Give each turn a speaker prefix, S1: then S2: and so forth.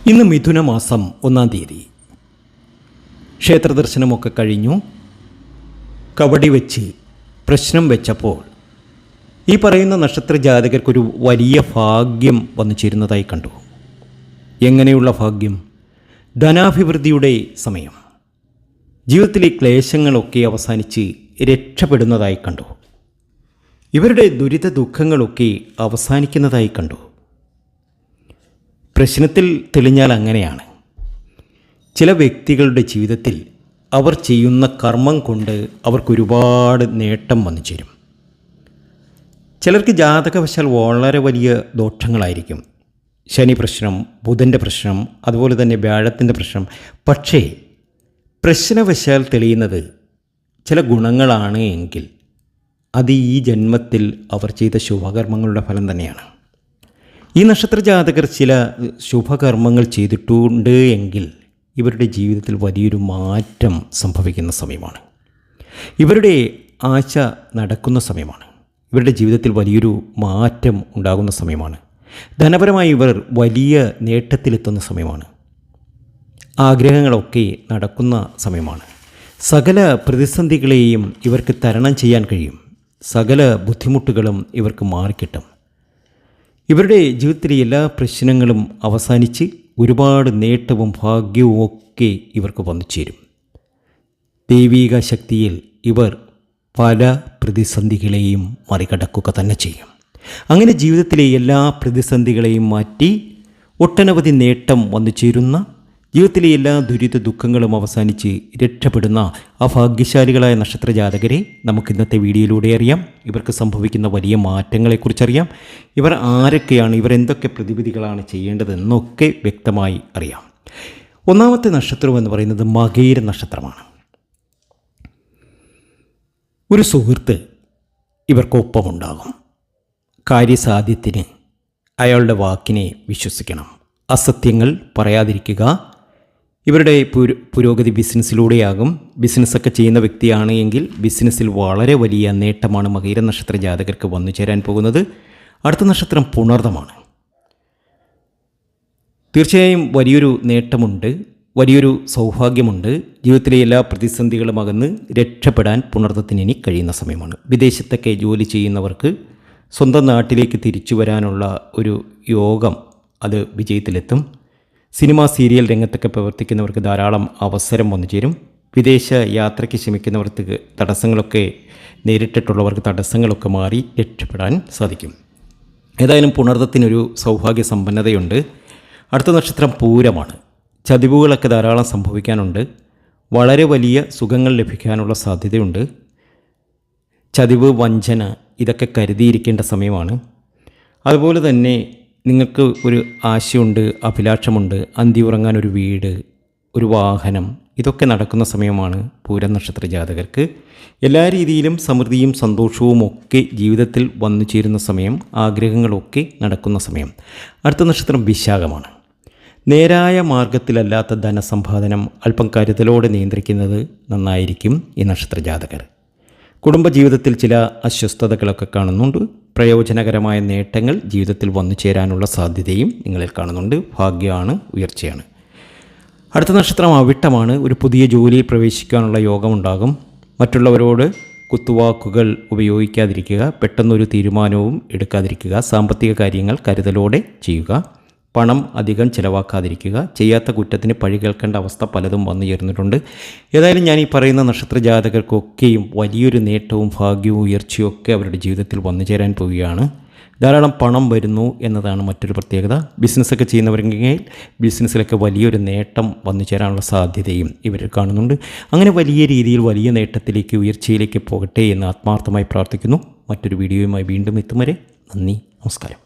S1: ഇന്ന് മിഥുന മാസം 1-ാം തീയതി. ക്ഷേത്രദർശനമൊക്കെ കഴിഞ്ഞു. കബഡി വെച്ച് പ്രശ്നം വെച്ചപ്പോൾ ഈ പറയുന്ന നക്ഷത്ര ജാതകർക്കൊരു വലിയ ഭാഗ്യം വന്നു ചേരുന്നതായി കണ്ടു. എങ്ങനെയുള്ള ഭാഗ്യം? ധനാഭിവൃദ്ധിയുടെ സമയം. ജീവിതത്തിലെ ക്ലേശങ്ങളൊക്കെ അവസാനിച്ച് രക്ഷപ്പെടുന്നതായി കണ്ടു. ഇവരുടെ ദുരിത ദുഃഖങ്ങളൊക്കെ അവസാനിക്കുന്നതായി കണ്ടു. പ്രശ്നത്തിൽ തെളിഞ്ഞാൽ അങ്ങനെയാണ്. ചില വ്യക്തികളുടെ ജീവിതത്തിൽ അവർ ചെയ്യുന്ന കർമ്മം കൊണ്ട് അവർക്കൊരുപാട് നേട്ടം വന്നു ചേരും. ചിലർക്ക് ജാതകവശാൽ വളരെ വലിയ ദോഷങ്ങളായിരിക്കും. ശനി പ്രശ്നം, ബുധൻ്റെ പ്രശ്നം, അതുപോലെ തന്നെ വ്യാഴത്തിൻ്റെ പ്രശ്നം. പക്ഷേ പ്രശ്നവശാൽ തെളിയുന്നത് ചില ഗുണങ്ങളാണ് എങ്കിൽ അത് ഈ ജന്മത്തിൽ അവർ ചെയ്ത ശുഭകർമ്മങ്ങളുടെ ഫലം തന്നെയാണ്. ഈ നക്ഷത്ര ജാതകർ ചില ശുഭകർമ്മങ്ങൾ ചെയ്തിട്ടുണ്ട് എങ്കിൽ ഇവരുടെ ജീവിതത്തിൽ വലിയൊരു മാറ്റം സംഭവിക്കുന്ന സമയമാണ്. ഇവരുടെ ആശ നടക്കുന്ന സമയമാണ്. ഇവരുടെ ജീവിതത്തിൽ വലിയൊരു മാറ്റം ഉണ്ടാകുന്ന സമയമാണ്. ധനപരമായി ഇവർ വലിയ നേട്ടത്തിലെത്തുന്ന സമയമാണ്. ആഗ്രഹങ്ങളൊക്കെ നടക്കുന്ന സമയമാണ്. സകല പ്രതിസന്ധികളെയും ഇവർക്ക് തരണം ചെയ്യാൻ കഴിയും. സകല ബുദ്ധിമുട്ടുകളും ഇവർക്ക് മാറിക്കിട്ടും. ഇവരുടെ ജീവിതത്തിലെ എല്ലാ പ്രശ്നങ്ങളും അവസാനിച്ച് ഒരുപാട് നേട്ടവും ഭാഗ്യവും ഒക്കെ ഇവർക്ക് വന്നു ചേരും. ദൈവിക ശക്തിയിൽ ഇവർ പല പ്രതിസന്ധികളെയും മറികടക്കുക തന്നെ ചെയ്യും. അങ്ങനെ ജീവിതത്തിലെ എല്ലാ പ്രതിസന്ധികളെയും മാറ്റി ഒട്ടനവധി നേട്ടം വന്നു ചേരുന്ന, ജീവിതത്തിലെ എല്ലാ ദുരിത ദുഃഖങ്ങളും അവസാനിച്ച് രക്ഷപ്പെടുന്ന ആ ഭാഗ്യശാലികളായ നക്ഷത്ര ജാതകരെ നമുക്ക് ഇന്നത്തെ വീഡിയോയിലൂടെ അറിയാം. ഇവർക്ക് സംഭവിക്കുന്ന വലിയ മാറ്റങ്ങളെക്കുറിച്ചറിയാം. ഇവർ ആരൊക്കെയാണ്, ഇവർ എന്തൊക്കെ പ്രതിവിധികളാണ് ചെയ്യേണ്ടതെന്നൊക്കെ വ്യക്തമായി അറിയാം. 1-ാമത്തെ നക്ഷത്രം എന്ന് പറയുന്നത് മകയിര നക്ഷത്രമാണ്. ഒരു സുഹൃത്ത് ഇവർക്കൊപ്പമുണ്ടാകും. കാര്യസാധ്യത്തിന് അയാളുടെ വാക്കിനെ വിശ്വസിക്കണം. അസത്യങ്ങൾ പറയാതിരിക്കുക. ഇവരുടെ പുരോഗതി ബിസിനസ്സിലൂടെയാകും. ബിസിനസ്സൊക്കെ ചെയ്യുന്ന വ്യക്തിയാണ് എങ്കിൽ ബിസിനസ്സിൽ വളരെ വലിയ നേട്ടമാണ് മകയിര നക്ഷത്ര ജാതകർക്ക് വന്നു ചേരാൻ പോകുന്നത്. അടുത്ത നക്ഷത്രം പുണർദമാണ്. തീർച്ചയായും വലിയൊരു നേട്ടമുണ്ട്, വലിയൊരു സൗഭാഗ്യമുണ്ട്. ജീവിതത്തിലെ എല്ലാ പ്രതിസന്ധികളും അകന്ന് രക്ഷപ്പെടാൻ പുണർദത്തിന് ഇനി കഴിയുന്ന സമയമാണ്. വിദേശത്തൊക്കെ ജോലി ചെയ്യുന്നവർക്ക് സ്വന്തം നാട്ടിലേക്ക് തിരിച്ചു വരാനുള്ള ഒരു യോഗം, അത് വിജയത്തിലെത്തും. സിനിമ സീരിയൽ രംഗത്തൊക്കെ പ്രവർത്തിക്കുന്നവർക്ക് ധാരാളം അവസരം വന്നു ചേരും. വിദേശ യാത്രയ്ക്ക് ശ്രമിക്കുന്നവർക്ക് തടസ്സങ്ങളൊക്കെ നേരിട്ടിട്ടുള്ളവർക്ക് തടസ്സങ്ങളൊക്കെ മാറി രക്ഷപ്പെടാൻ സാധിക്കും. ഏതായാലും പുണർദത്തിനൊരു സൗഭാഗ്യ സമ്പന്നതയുണ്ട്. അടുത്ത നക്ഷത്രം പൂരമാണ്. ചതിവുകളൊക്കെ ധാരാളം സംഭവിക്കാനുണ്ട്. വളരെ വലിയ സുഖങ്ങൾ ലഭിക്കാനുള്ള സാധ്യതയുണ്ട്. ചതിവ്, വഞ്ചന ഇതൊക്കെ കരുതിയിരിക്കേണ്ട സമയമാണ്. അതുപോലെ തന്നെ നിങ്ങൾക്ക് ഒരു ആശയുണ്ട്, അഭിലാഷമുണ്ട്, അന്തി ഉറങ്ങാൻ ഒരു വീട്, ഒരു വാഹനം, ഇതൊക്കെ നടക്കുന്ന സമയമാണ് പൂരം നക്ഷത്ര ജാതകർക്ക്. എല്ലാ രീതിയിലും സമൃദ്ധിയും സന്തോഷവും ഒക്കെ ജീവിതത്തിൽ വന്നു ചേരുന്ന സമയം, ആഗ്രഹങ്ങളൊക്കെ നടക്കുന്ന സമയം. അടുത്ത നക്ഷത്രം വിശാഖമാണ്. നേരായ മാർഗത്തിലല്ലാത്ത ധനസമ്പാദനം അല്പം കരുതലോടെ നിയന്ത്രിക്കുന്നത് നന്നായിരിക്കും ഈ നക്ഷത്ര ജാതകർ. കുടുംബജീവിതത്തിൽ ചില അസ്വസ്ഥതകളൊക്കെ കാണുന്നുണ്ട്. പ്രയോജനകരമായ നേട്ടങ്ങൾ ജീവിതത്തിൽ വന്നു ചേരാനുള്ള സാധ്യതയും നിങ്ങളിൽ കാണുന്നുണ്ട്. ഭാഗ്യമാണ്, ഉയർച്ചയാണ്. അടുത്ത നക്ഷത്രം അവിട്ടമാണ്. ഒരു പുതിയ ജോലിയിൽ പ്രവേശിക്കാനുള്ള യോഗമുണ്ടാകും. മറ്റുള്ളവരോട് കുത്തുവാക്കുകൾ ഉപയോഗിക്കാതിരിക്കുക. പെട്ടെന്നൊരു തീരുമാനവും എടുക്കാതിരിക്കുക. സാമ്പത്തിക കാര്യങ്ങൾ കരുതലോടെ ചെയ്യുക. പണം അധികം ചിലവാക്കാതിരിക്കുക. ചെയ്യാത്ത കുറ്റത്തിന് പഴി കേൾക്കേണ്ട അവസ്ഥ പലതും വന്നു ചേർന്നിട്ടുണ്ട്. ഏതായാലും ഞാൻ ഈ പറയുന്ന നക്ഷത്ര ജാതകർക്കൊക്കെയും വലിയൊരു നേട്ടവും ഭാഗ്യവും ഉയർച്ചയും ഒക്കെ അവരുടെ ജീവിതത്തിൽ വന്നു ചേരാൻ പോവുകയാണ്. ധാരാളം പണം വരുന്നു എന്നതാണ് മറ്റൊരു പ്രത്യേകത. ബിസിനസ്സൊക്കെ ചെയ്യുന്നവരെങ്കിൽ ബിസിനസ്സിലൊക്കെ വലിയൊരു നേട്ടം വന്നു ചേരാനുള്ള സാധ്യതയും ഇവർ കാണുന്നുണ്ട്. അങ്ങനെ വലിയ രീതിയിൽ വലിയ നേട്ടത്തിലേക്ക്, ഉയർച്ചയിലേക്ക് പോകട്ടെ എന്ന് ആത്മാർത്ഥമായി പ്രാർത്ഥിക്കുന്നു. മറ്റൊരു വീഡിയോയുമായി വീണ്ടും എത്തും വരെ നന്ദി, നമസ്കാരം.